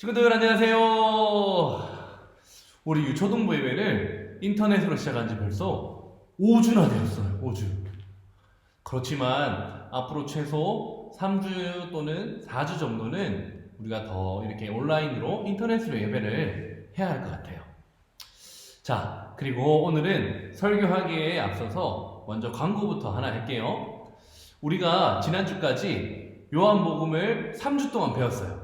친구들 안녕하세요. 우리 유초등부 예배를 인터넷으로 시작한 지 벌써 5주나 되었어요. 5주. 그렇지만 앞으로 최소 3주 또는 4주 정도는 우리가 더 이렇게 온라인으로 인터넷으로 예배를 해야 할 것 같아요. 자, 그리고 오늘은 설교하기에 앞서서 먼저 광고부터 하나 할게요. 우리가 지난주까지 요한복음을 3주 동안 배웠어요.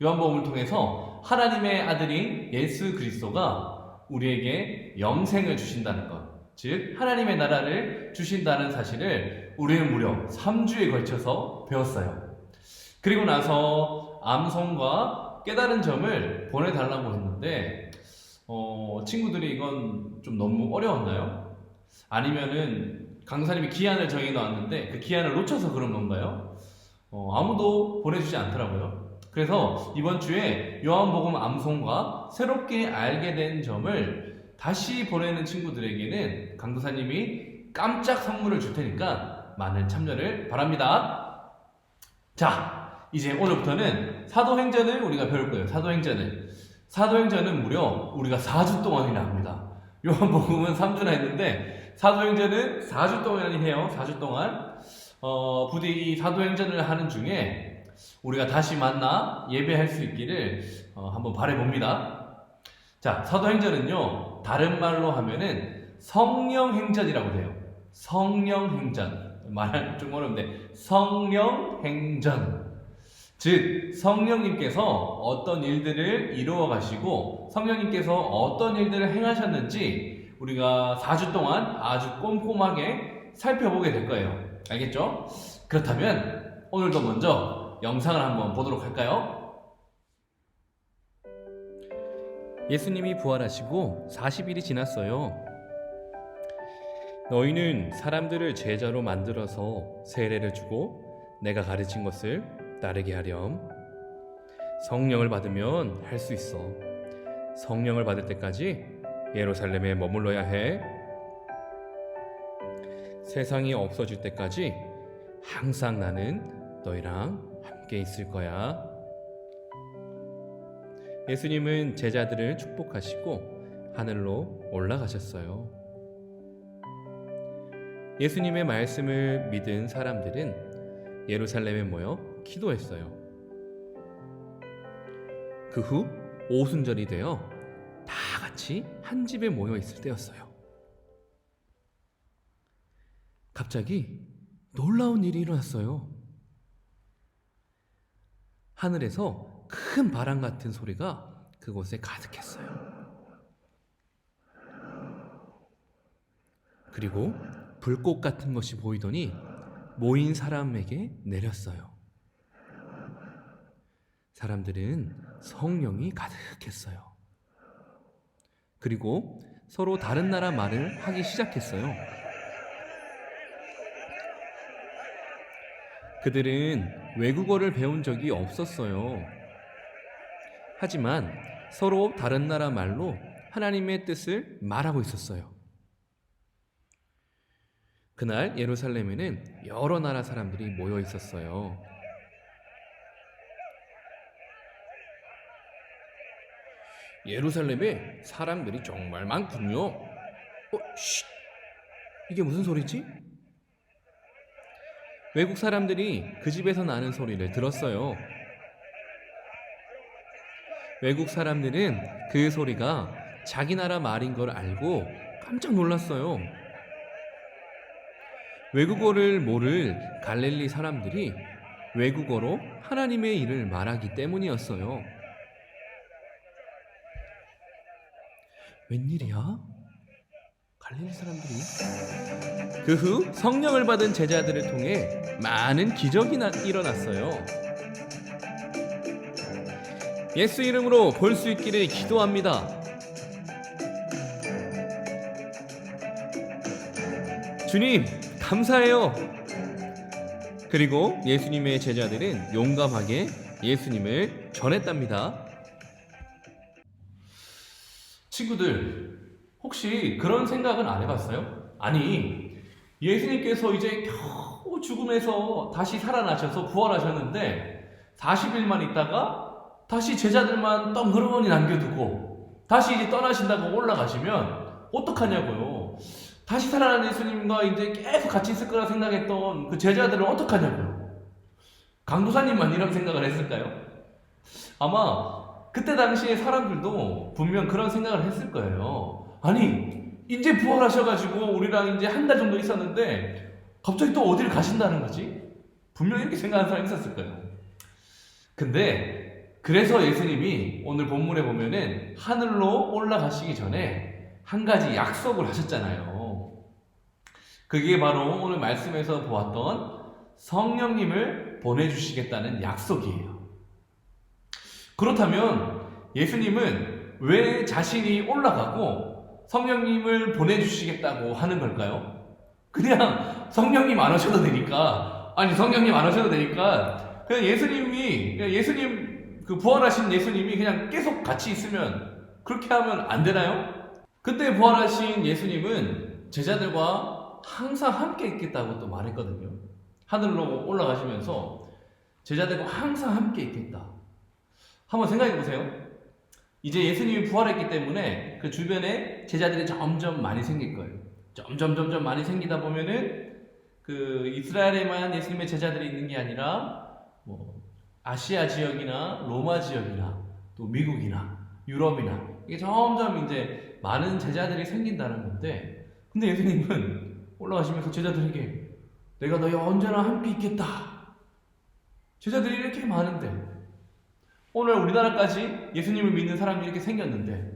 요한복음을 통해서 하나님의 아들인 예수 그리스도가 우리에게 영생을 주신다는 것, 즉 하나님의 나라를 주신다는 사실을 우리는 무려 3주에 걸쳐서 배웠어요. 그리고 나서 암송과 깨달은 점을 보내달라고 했는데 친구들이 이건 좀 너무 어려웠나요? 아니면은 강사님이 기한을 정해놓았는데 그 기한을 놓쳐서 그런 건가요? 아무도 보내주지 않더라고요. 그래서 이번 주에 요한복음 암송과 새롭게 알게 된 점을 다시 보내는 친구들에게는 강도사님이 깜짝 선물을 줄 테니까 많은 참여를 바랍니다. 자, 이제 오늘부터는 사도행전을 우리가 배울 거예요. 사도행전은 무려 우리가 4주 동안이나 합니다. 요한복음은 3주나 했는데 사도행전은 4주 동안이나 해요. 4주 동안 부디 이 사도행전을 하는 중에 우리가 다시 만나 예배할 수 있기를 한번 바라봅니다. 자, 사도행전은요, 다른 말로 하면은 성령행전이라고 돼요. 성령행전. 말은 좀 어려운데, 성령행전. 즉, 성령님께서 어떤 일들을 이루어 가시고, 성령님께서 어떤 일들을 행하셨는지, 우리가 4주 동안 아주 꼼꼼하게 살펴보게 될 거예요. 알겠죠? 그렇다면, 오늘도 먼저 영상을 한번 보도록 할까요? 예수님이 부활하시고 40일이 지났어요. 너희는 사람들을 제자로 만들어서 세례를 주고 내가 가르친 것을 따르게 하렴. 성령을 받으면 할 수 있어. 성령을 받을 때까지 예루살렘에 머물러야 해. 세상이 없어질 때까지 항상 나는 너희랑 함께 있을 거야. 예수님은 제자들을 축복하시고 하늘로 올라가셨어요. 예수님의 말씀을 믿은 사람들은 예루살렘에 모여 기도했어요. 그 후 오순절이 되어 다 같이 한 집에 모여 있을 때였어요. 갑자기 놀라운 일이 일어났어요. 하늘에서 큰 바람 같은 소리가 그곳에 가득했어요. 그리고 불꽃 같은 것이 보이더니 모인 사람에게 내렸어요. 사람들은 성령이 가득했어요. 그리고 서로 다른 나라 말을 하기 시작했어요. 그들은 외국어를 배운 적이 없었어요. 하지만 서로 다른 나라 말로 하나님의 뜻을 말하고 있었어요. 그날 예루살렘에는 여러 나라 사람들이 모여 있었어요. 예루살렘에 사람들이 정말 많군요. 이게 무슨 소리지? 외국 사람들이 그 집에서 나는 소리를 들었어요. 외국 사람들은 그 소리가 자기 나라 말인 걸 알고 깜짝 놀랐어요. 외국어를 모를 갈릴리 사람들이 외국어로 하나님의 일을 말하기 때문이었어요. 웬일이야? 갈릴리 사람들이? 그 후 성령을 받은 제자들을 통해 많은 기적이 일어났어요. 예수 이름으로 볼 수 있기를 기도합니다. 주님, 감사해요. 그리고 예수님의 제자들은 용감하게 예수님을 전했답니다. 친구들, 혹시 그런 생각은 안 해봤어요? 아니, 예수님께서 이제 겨우 죽음에서 다시 살아나셔서 부활하셨는데 40일만 있다가 다시 제자들만 덩그러니 남겨두고 다시 이제 떠나신다고 올라가시면 어떡하냐고요. 다시 살아난 예수님과 이제 계속 같이 있을 거라 생각했던 그 제자들은 어떡하냐고요. 강도사님만 이런 생각을 했을까요? 아마 그때 당시에 사람들도 분명 그런 생각을 했을 거예요. 아니 이제 부활하셔가지고 우리랑 이제 한 달 정도 있었는데 갑자기 또 어디를 가신다는 거지? 분명 이렇게 생각하는 사람이 있었을 거예요. 근데 그래서 예수님이 오늘 본문에 보면은 하늘로 올라가시기 전에 한 가지 약속을 하셨잖아요. 그게 바로 오늘 말씀에서 보았던 성령님을 보내주시겠다는 약속이에요. 그렇다면 예수님은 왜 자신이 올라가고 성령님을 보내주시겠다고 하는 걸까요? 그냥 성령님 안 오셔도 되니까, 아니 성령님 안 오셔도 되니까 그냥 예수님 그 부활하신 예수님이 그냥 계속 같이 있으면 그렇게 하면 안 되나요? 그때 부활하신 예수님은 제자들과 항상 함께 있겠다고 또 말했거든요. 하늘로 올라가시면서 제자들과 항상 함께 있겠다. 한번 생각해 보세요. 이제 예수님이 부활했기 때문에 그 주변에 제자들이 점점 많이 생길 거예요. 점점 많이 생기다 보면은 그 이스라엘에만 예수님의 제자들이 있는 게 아니라 뭐 아시아 지역이나 로마 지역이나 또 미국이나 유럽이나 이게 점점 이제 많은 제자들이 생긴다는 건데, 근데 예수님은 올라가시면서 제자들에게 내가 너희와 언제나 함께 있겠다. 제자들이 이렇게 많은데 오늘 우리나라까지 예수님을 믿는 사람이 이렇게 생겼는데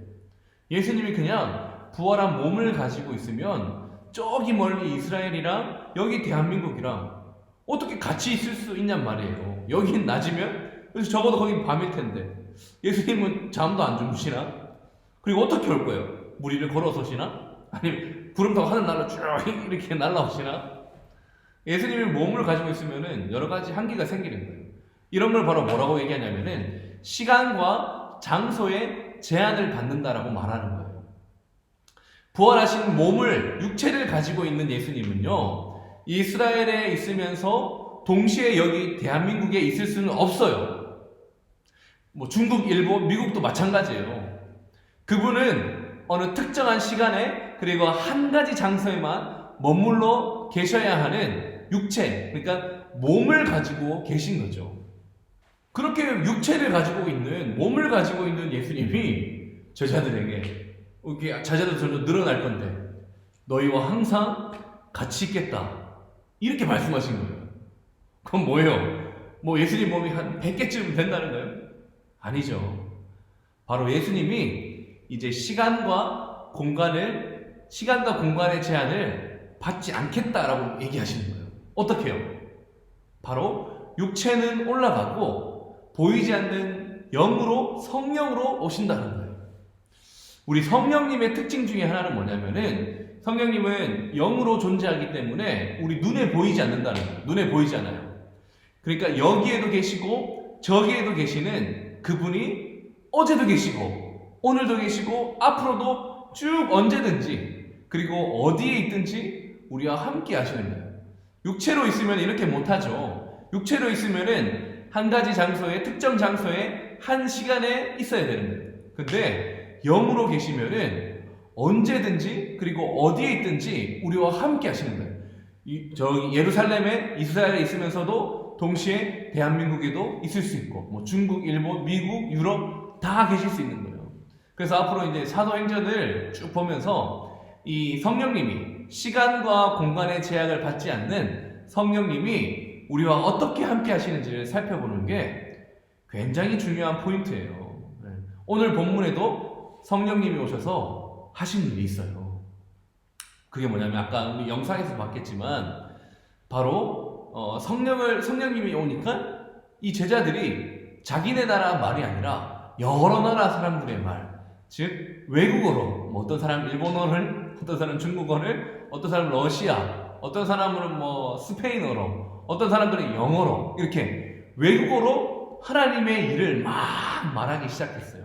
예수님이 그냥 부활한 몸을 가지고 있으면 저기 멀리 이스라엘이랑 여기 대한민국이랑 어떻게 같이 있을 수 있냔 말이에요. 여긴 낮이면 그래서 적어도 거긴 밤일 텐데 예수님은 잠도 안 주무시나? 그리고 어떻게 올 거예요? 물 위를 걸어서 오시나? 아니면 구름 타고 하늘 날아 쭉 이렇게 날아오시나? 예수님이 몸을 가지고 있으면은 여러 가지 한계가 생기는 거예요. 이런 걸 바로 뭐라고 얘기하냐면은 시간과 장소에 제한을 받는다라고 말하는 거예요. 부활하신 몸을, 육체를 가지고 있는 예수님은요, 이스라엘에 있으면서 동시에 여기 대한민국에 있을 수는 없어요. 뭐 중국, 일본, 미국도 마찬가지예요. 그분은 어느 특정한 시간에 그리고 한 가지 장소에만 머물러 계셔야 하는 육체, 그러니까 몸을 가지고 계신 거죠. 그렇게 육체를 가지고 있는, 몸을 가지고 있는 예수님이 제자들에게 이렇게 제자들 점점 늘어날 건데 너희와 항상 같이 있겠다 이렇게 말씀하신 거예요. 그건 뭐예요? 뭐 예수님 몸이 한 100개쯤 된다는 거예요? 아니죠. 바로 예수님이 이제 시간과 공간의 제한을 받지 않겠다라고 얘기하시는 거예요. 어떻게 해요? 바로 육체는 올라가고 보이지 않는 영으로, 성령으로 오신다는 거예요. 우리 성령님의 특징 중에 하나는 뭐냐면은 성령님은 영으로 존재하기 때문에 우리 눈에 보이지 않는다는 거예요. 눈에 보이지 않아요. 그러니까 여기에도 계시고 저기에도 계시는 그분이 어제도 계시고 오늘도 계시고 앞으로도 쭉 언제든지 그리고 어디에 있든지 우리와 함께 하시는 거예요. 육체로 있으면 이렇게 못하죠. 육체로 있으면은 한 가지 장소에, 특정 장소에 한 시간에 있어야 되는 거예요. 근데 영으로 계시면은 언제든지 그리고 어디에 있든지 우리와 함께 하시는 거예요. 저기 예루살렘에, 이스라엘에 있으면서도 동시에 대한민국에도 있을 수 있고 뭐 중국, 일본, 미국, 유럽 다 계실 수 있는 거예요. 그래서 앞으로 이제 사도행전을 쭉 보면서 이 성령님이 시간과 공간의 제약을 받지 않는 성령님이 우리와 어떻게 함께 하시는지를 살펴보는 게 굉장히 중요한 포인트예요. 오늘 본문에도 성령님이 오셔서 하신 일이 있어요. 그게 뭐냐면 아까 우리 영상에서 봤겠지만 바로 성령님이 오니까 이 제자들이 자기네 나라 말이 아니라 여러 나라 사람들의 말, 즉 외국어로, 뭐 어떤 사람 일본어를, 어떤 사람 중국어를, 어떤 사람 러시아, 어떤 사람은 뭐 스페인어로, 어떤 사람들은 영어로 이렇게 외국어로 하나님의 일을 막 말하기 시작했어요.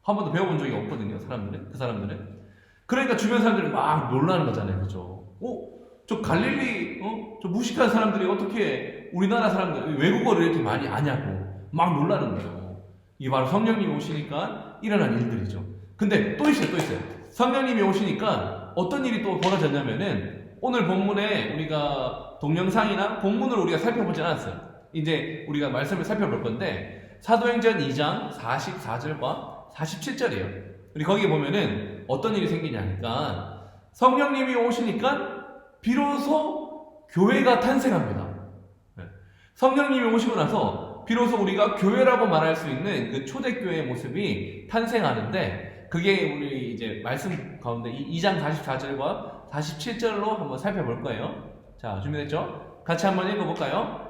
한 번도 배워본 적이 없거든요, 그 사람들은. 그러니까 주변 사람들이 막 놀라는 거잖아요, 그죠? 저 갈릴리, 저 무식한 사람들이 어떻게 우리나라 사람들 외국어를 이렇게 많이 아냐고 막 놀라는 거예요. 이게 바로 성령님이 오시니까 일어난 일들이죠. 근데 또 있어요, 또 있어요. 성령님이 오시니까 어떤 일이 또 벌어졌냐면은 오늘 본문에 우리가 동영상이나 본문을 우리가 살펴보진 않았어요. 이제 우리가 말씀을 살펴볼 건데 사도행전 2장 44절과 47절이에요. 우리 거기에 보면은 어떤 일이 생기냐니까 성령님이 오시니까 비로소 교회가 탄생합니다. 성령님이 오시고 나서 비로소 우리가 교회라고 말할 수 있는 그 초대교회의 모습이 탄생하는데 그게 우리 이제 말씀 가운데 2장 44절과 47절로 한번 살펴볼 거예요. 자, 준비됐죠? 같이 한번 읽어볼까요?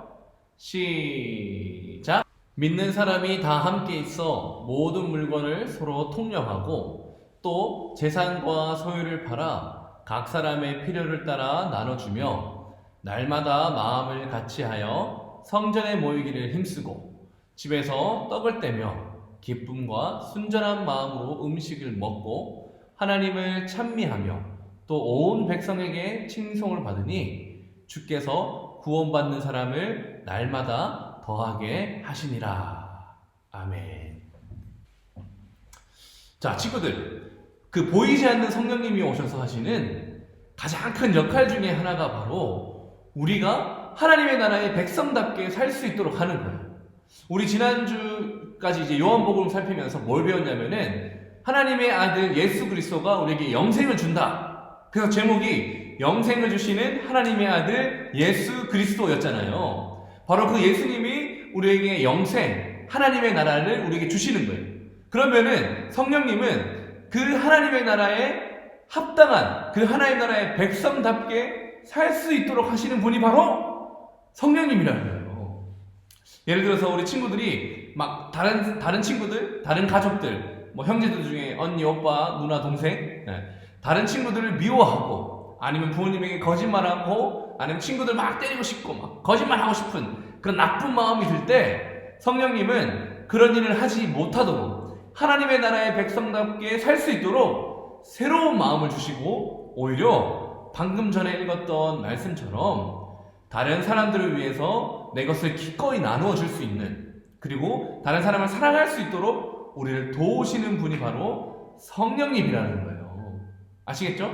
시작! 믿는 사람이 다 함께 있어 모든 물건을 서로 통용하고 또 재산과 소유를 팔아 각 사람의 필요를 따라 나눠주며 날마다 마음을 같이하여 성전에 모이기를 힘쓰고 집에서 떡을 떼며 기쁨과 순전한 마음으로 음식을 먹고 하나님을 찬미하며 또 온 백성에게 칭송을 받으니 주께서 구원받는 사람을 날마다 더하게 하시니라. 아멘. 자, 친구들, 그 보이지 않는 성령님이 오셔서 하시는 가장 큰 역할 중에 하나가 바로 우리가 하나님의 나라의 백성답게 살 수 있도록 하는 거예요. 우리 지난주까지 이제 요한복음을 살피면서 뭘 배웠냐면은 하나님의 아들 예수 그리스도가 우리에게 영생을 준다. 그래서 제목이 영생을 주시는 하나님의 아들 예수 그리스도였잖아요. 바로 그 예수님이 우리에게 영생, 하나님의 나라를 우리에게 주시는 거예요. 그러면은 성령님은 그 하나님의 나라에 합당한 그 하나님의 나라의 백성답게 살 수 있도록 하시는 분이 바로 성령님이라는 거예요. 예를 들어서 우리 친구들이 막 다른 친구들, 다른 가족들, 뭐 형제들 중에 언니, 오빠, 누나, 동생, 다른 친구들을 미워하고 아니면 부모님에게 거짓말하고 아니면 친구들 막 때리고 싶고 막 거짓말하고 싶은 그런 나쁜 마음이 들 때 성령님은 그런 일을 하지 못하도록 하나님의 나라의 백성답게 살 수 있도록 새로운 마음을 주시고 오히려 방금 전에 읽었던 말씀처럼 다른 사람들을 위해서 내 것을 기꺼이 나누어 줄 수 있는 그리고 다른 사람을 사랑할 수 있도록 우리를 도우시는 분이 바로 성령님이라는 거예요. 아시겠죠?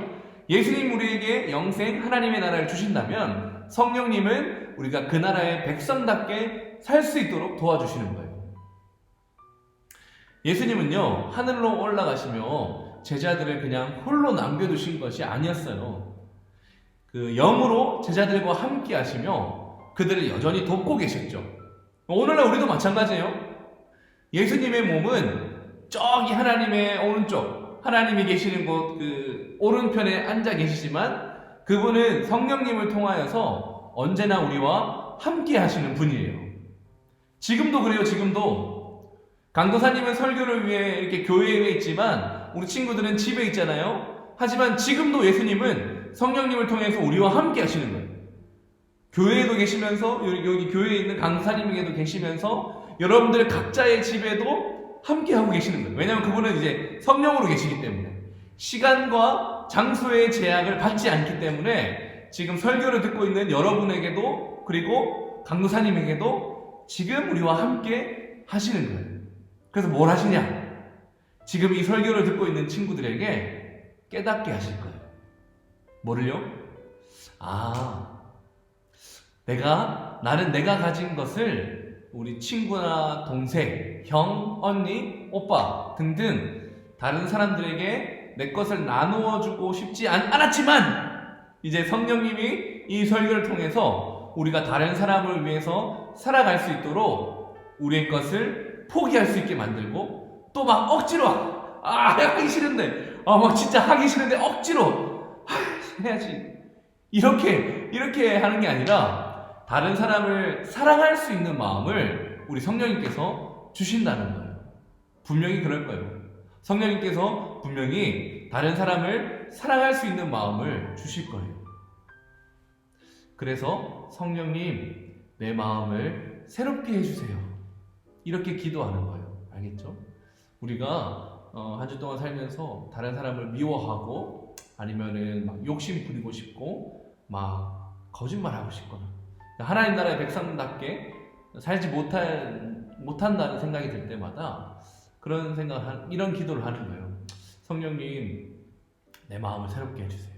예수님 우리에게 영생 하나님의 나라를 주신다면 성령님은 우리가 그 나라의 백성답게 살 수 있도록 도와주시는 거예요. 예수님은요 하늘로 올라가시며 제자들을 그냥 홀로 남겨두신 것이 아니었어요. 그 영으로 제자들과 함께 하시며 그들을 여전히 돕고 계셨죠. 오늘날 우리도 마찬가지예요. 예수님의 몸은 저기 하나님의 오른쪽 하나님이 계시는 곳 그 오른편에 앉아 계시지만 그분은 성령님을 통하여서 언제나 우리와 함께 하시는 분이에요. 지금도 그래요. 지금도 강도사님은 설교를 위해 이렇게 교회에 있지만 우리 친구들은 집에 있잖아요. 하지만 지금도 예수님은 성령님을 통해서 우리와 함께 하시는 거예요. 교회에도 계시면서 여기 교회에 있는 강도사님에게도 계시면서 여러분들 각자의 집에도 함께 하고 계시는 거예요. 왜냐하면 그분은 이제 성령으로 계시기 때문에 시간과 장소의 제약을 받지 않기 때문에 지금 설교를 듣고 있는 여러분에게도 그리고 강도사님에게도 지금 우리와 함께 하시는 거예요. 그래서 뭘 하시냐? 지금 이 설교를 듣고 있는 친구들에게 깨닫게 하실 거예요. 뭐를요? 나는 내가 가진 것을 우리 친구나 동생, 형, 언니, 오빠 등등 다른 사람들에게 내 것을 나누어 주고 싶지 않았지만 이제 성령님이 이 설교를 통해서 우리가 다른 사람을 위해서 살아갈 수 있도록 우리의 것을 포기할 수 있게 만들고 또 막 억지로 하기 싫은데 막 진짜 하기 싫은데 억지로 해야지 이렇게 하는 게 아니라 다른 사람을 사랑할 수 있는 마음을 우리 성령님께서 주신다는 거예요. 분명히 그럴 거예요. 성령님께서 분명히 다른 사람을 사랑할 수 있는 마음을 주실 거예요. 그래서 성령님 내 마음을 새롭게 해주세요. 이렇게 기도하는 거예요. 알겠죠? 우리가 한 주 동안 살면서 다른 사람을 미워하고 아니면은 막 욕심 부리고 싶고 막 거짓말하고 싶거나 하나님 나라의 백성답게 살지 못한다는 생각이 들 때마다 그런 이런 기도를 하는 거예요. 성령님, 내 마음을 새롭게 해주세요.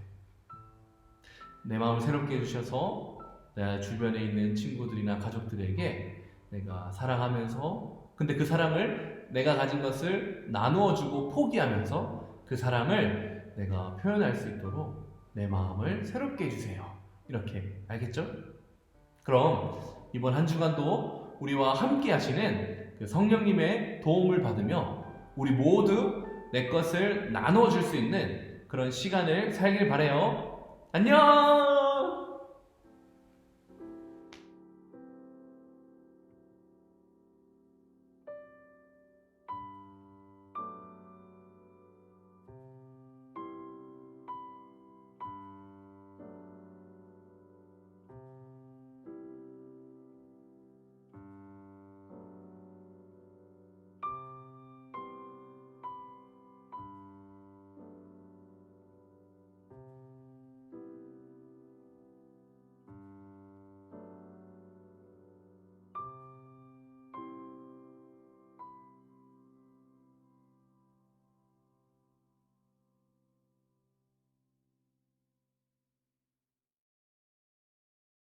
내 마음을 새롭게 해주셔서 내 주변에 있는 친구들이나 가족들에게 내가 사랑하면서, 근데 그 사랑을, 내가 가진 것을 나누어주고 포기하면서 그 사랑을 내가 표현할 수 있도록 내 마음을 새롭게 해주세요. 이렇게, 알겠죠? 그럼 이번 한 주간도 우리와 함께 하시는 그 성령님의 도움을 받으며 우리 모두 내 것을 나누어 줄 수 있는 그런 시간을 살길 바래요. 안녕!